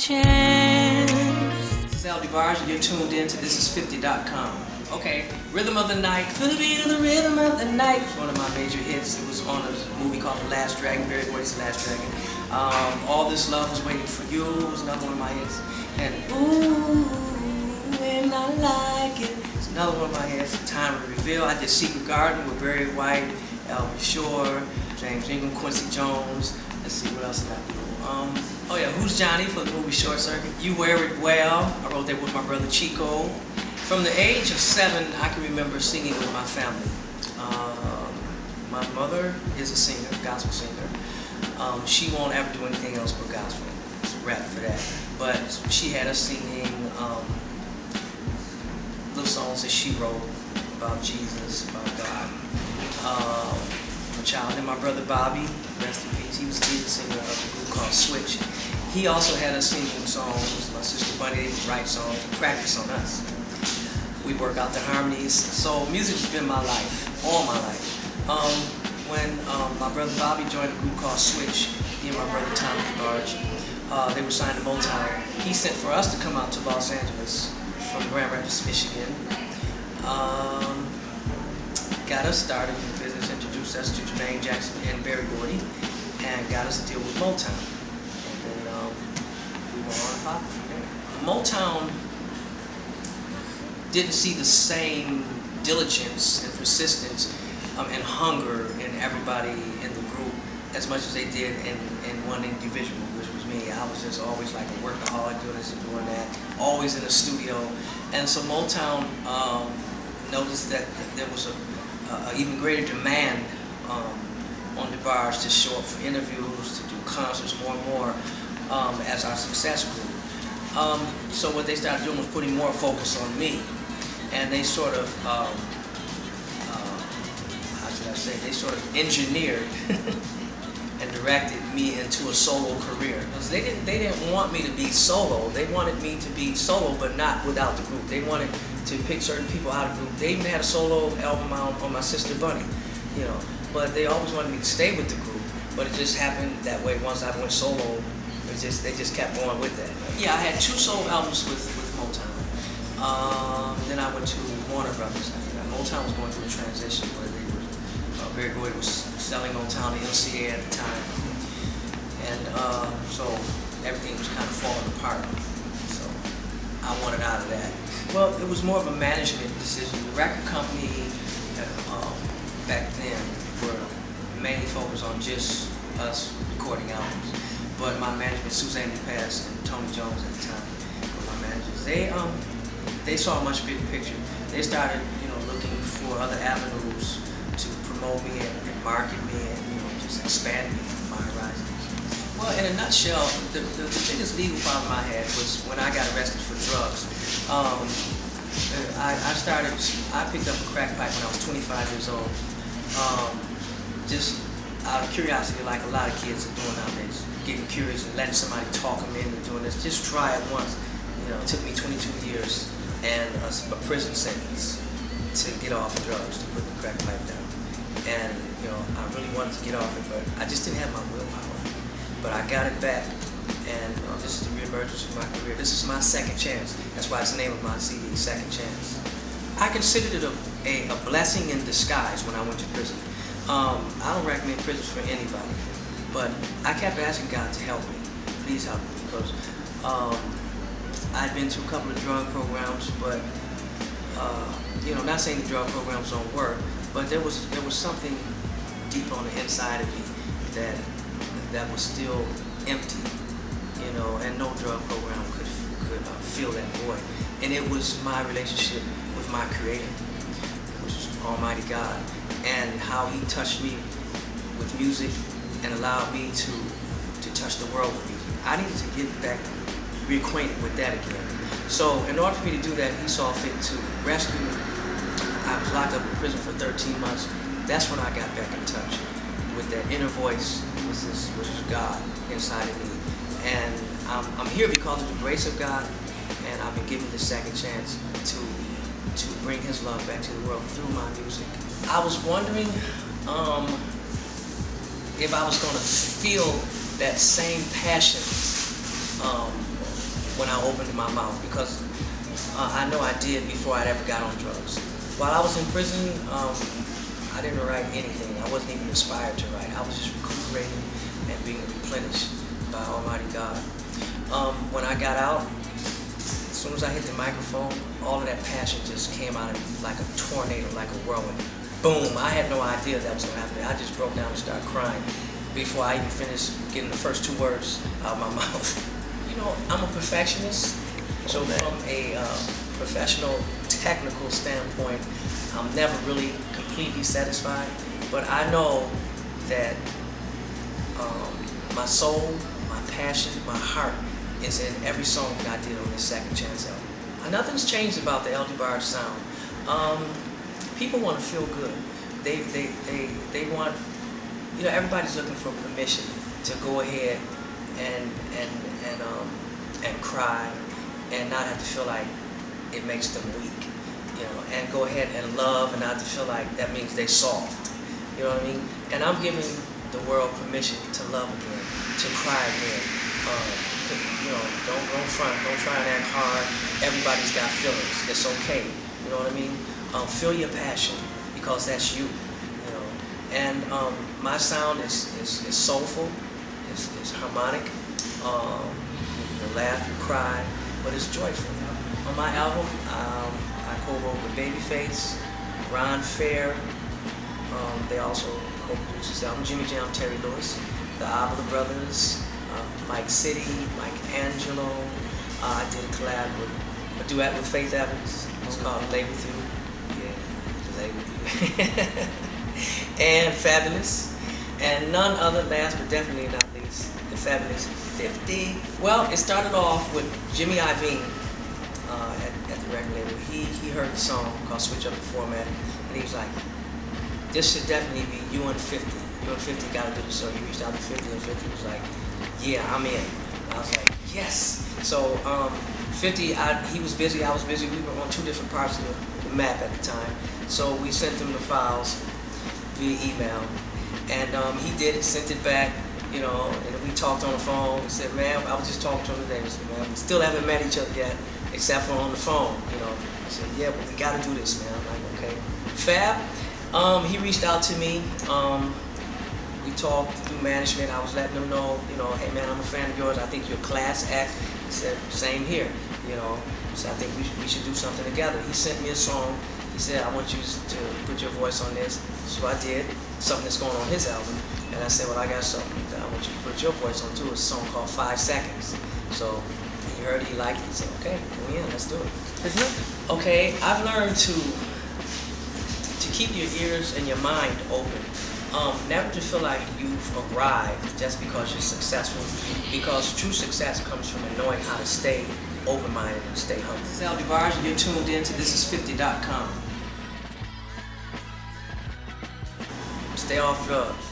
chance. This is Debarge, and you're tuned in to Thisis50.com. Okay, Rhythm of the Night. Feel the beat of the rhythm of the night. It's one of my major hits. It was on a movie called The Last Dragon, Barry White's The Last Dragon. All This Love Was Waiting for You was another one of my hits. And ooh, and I like it. It's another one of my hits. Time to Reveal. I did Secret Garden with Barry White, Albert Shore, James Ingram, Quincy Jones. Let's see what else did I do. Oh yeah, Who's Johnny for the movie Short Circuit. You Wear It Well. I wrote that with my brother Chico. From the age of 7, I can remember singing with my family. My mother is a singer, gospel singer. She won't ever do anything else but gospel. It's rap for that. But she had us singing little songs that she wrote about Jesus, about God. My child and my brother Bobby, rest in peace, he was the lead singer of a group called Switch. He also had us singing songs. My sister Bunny would write songs and practice on us. We work out the harmonies. So music has been my life, all my life. When my brother Bobby joined a group called Switch, he and my brother Tommy Debarge, they were signed to Motown. He sent for us to come out to Los Angeles from Grand Rapids, Michigan. Got us started in the business, introduced us to Jermaine Jackson and Berry Gordy, and got us to deal with Motown. And then we were on top from there. Motown didn't see the same diligence and persistence and hunger in everybody in the group as much as they did in one individual, which was me. I was just always like a workaholic, doing this and doing that, always in the studio. And so Motown noticed that there was a even greater demand on Debarge to show up for interviews, to do concerts more and more as our success grew. So what they started doing was putting more focus on me, and they sort of, how should I say, they sort of engineered and directed me into a solo career. They didn't want me to be solo. They wanted me to be solo, but not without the group. They wanted to pick certain people out of the group. They even had a solo album out on my sister Bunny, you know. But they always wanted me to stay with the group. But it just happened that way. Once I went solo, they just kept going with that. Yeah, I had 2 solo albums with Motown. Then I went to Warner Brothers after that. Motown was going through a transition where they were, Barry Gordy was selling Motown to LCA at the time. And so everything was kind of falling apart. So I wanted out of that. Well, it was more of a management decision. The record company back then were mainly focused on just us recording albums. But my management, Suzanne DePass and Tony Jones at the time, were my managers. They saw a much bigger picture. They started, looking for other avenues to promote me and market me and, just expand me, my horizons. Well, in a nutshell, the biggest legal problem I had was when I got arrested for drugs. I picked up a crack pipe when I was 25 years old. Just out of curiosity, like a lot of kids are doing nowadays, getting curious and letting somebody talk them into doing this. Just try it once. It took me 22 years and a prison sentence to get off drugs, to put the crack pipe down. And I really wanted to get off it, but I just didn't have my willpower. But I got it back, and this is the reemergence of my career. This is my second chance. That's why it's the name of my CD, Second Chance. I considered it a blessing in disguise when I went to prison. I don't recommend prisons for anybody, but I kept asking God to help me. Please help me, because I'd been to a couple of drug programs, but not saying the drug programs don't work, but there was something deep on the inside of me that was still empty, and no drug program could fill that void. And it was my relationship with my Creator, which is Almighty God, and how He touched me with music and allowed me to touch the world with music. I needed to get back reacquainted with that again. So in order for me to do that, He saw fit to rescue me. I was locked up in prison for 13 months. That's when I got back in touch with that inner voice, which is God inside of me. And I'm here because of the grace of God, and I've been given this second chance to bring His love back to the world through my music. I was wondering if I was going to feel that same passion when I opened my mouth, because I know I did before I ever got on drugs. While I was in prison, I didn't write anything. I wasn't even inspired to write. I was just recuperating and being replenished by Almighty God. When I got out, as soon as I hit the microphone, all of that passion just came out of me like a tornado, like a whirlwind. Boom! I had no idea that was going to happen. I just broke down and started crying before I even finished getting the first 2 words out of my mouth. You know, I'm a perfectionist, so from a professional, technical standpoint, I'm never really completely satisfied. But I know that my soul, my passion, my heart is in every song that I did on this Second Chance album. Nothing's changed about the Debarge sound. People want to feel good. They want, you know, everybody's looking for permission to go ahead and cry and not have to feel like it makes them weak, you know, and go ahead and love and not to feel like that means they soft, you know what I mean? And I'm giving the world permission to love again, to cry again. You know, don't front, don't try and act hard. Everybody's got feelings. It's okay. You know what I mean? Feel your passion, because that's you. You know, and my sound is soulful. It's harmonic. You laugh, you cry, but it's joyful. On my album, I co-wrote with Babyface, Ron Fair. They also co-produced this album. Jimmy Jam, Terry Lewis, the Fabolous brothers. Mike City, Mike Angelo. I did a duet with Faith Evans. It's called Lay With You. Yeah, Lay With You. And Fabolous. And none other, last but definitely not least, the Thisis50. Well, it started off with Jimmy Iovine at the record label. He heard the song called Switch Up the Format, and he was like, this should definitely be you and 50. You and 50 got to do this. So he reached out to 50, and 50 was like, yeah, I'm in. I was like, yes. So 50, he was busy, I was busy. We were on 2 different parts of the map at the time. So we sent him the files via email. And he did it, sent it back, you know, and we talked on the phone. He said, man, I was just talking to him today. He said, man, we still haven't met each other yet, except for on the phone, you know. I said, yeah, but we got to do this, man. I'm like, okay. Fab, he reached out to me. We talked through management. I was letting them know, you know, hey man, I'm a fan of yours. I think you're a class act. He said, same here, you know. So I think we should do something together. He sent me a song. He said, I want you to put your voice on this. So I did, something that's going on his album. And I said, well, I got something that I want you to put your voice on too. It's a song called 5 Seconds. So he heard it, he liked it. He said, okay, well, yeah, let's do it. Okay, I've learned to keep your ears and your mind open. Never to feel like you've arrived just because you're successful, because true success comes from knowing how to stay open-minded and stay humble. This is Debarge, and you're tuned in to Thisis50.com. Stay off drugs.